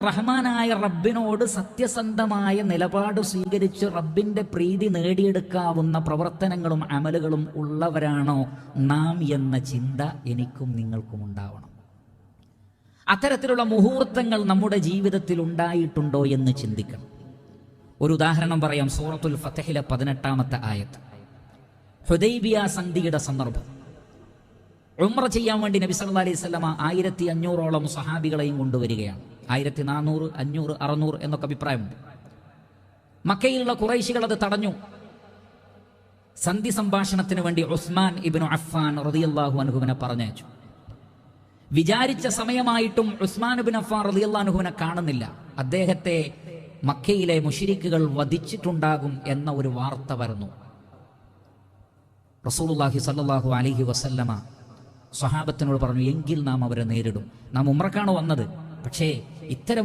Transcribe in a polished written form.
റഹ്മാനായ റബ്ബിനോട് സത്യസന്ധമായ നിലപാട് സ്വീകരിച്ച് റബ്ബിന്റെ പ്രീതി നേടിയെടുക്കാവുന്ന പ്രവർത്തനങ്ങളും അമലുകളും ഉള്ളവരാണോ നാം എന്ന ചിന്ത എനിക്കും നിങ്ങൾക്കും ഉണ്ടാവണം. അത്തരത്തിലുള്ള മുഹൂർത്തങ്ങൾ നമ്മുടെ ജീവിതത്തിൽ ഉണ്ടായിട്ടുണ്ടോ എന്ന് ചിന്തിക്കണം. ഒരു ഉദാഹരണം പറയാം. സൂറത്തുൽ ഫതഹിലെ 18-ാമത്തെ ആയത്ത്. ഹുദൈബിയ സന്ധിയുടെ സന്ദർഭം. ഉംറ ചെയ്യാൻ വേണ്ടി നബി സല്ലല്ലാഹു അലൈഹി വസല്ലമ 1500ഓളം സഹാബികളെയും കൊണ്ടുവരികയാണ്. 1400, 500, 600 എന്നൊക്കെ അഭിപ്രായമുണ്ട്. മക്കയിലുള്ള ഖുറൈശികൾ അത് തടഞ്ഞു. സന്ധി സംഭാഷണത്തിന് വേണ്ടി ഉസ്മാൻ ഇബ്നു അഫ്ഫാൻ റളിയല്ലാഹു അൻഹുവിനെ പറഞ്ഞയച്ചു. വിചാരിച്ച സമയമായിട്ടും ഉസ്മാൻ ഇബ്നു അഫ്ഫാൻ റളിയല്ലാഹു അൻഹുവിനെ കാണുന്നില്ല. അദ്ദേഹത്തെ മക്കയിലെ മുശ്രിക്കുകൾ വധിച്ചിട്ടുണ്ടാകും എന്ന ഒരു വാർത്ത വരുന്നു. റസൂലുള്ളാഹി സ്വല്ലല്ലാഹു അലൈഹി വസല്ലമ സ്വഹാബത്തിനോട് പറഞ്ഞു, എങ്കിൽ നാം അവരെ നേരിടും. നാം ഉംറക്കാണ് വന്നത്, പക്ഷേ ഇത്തരം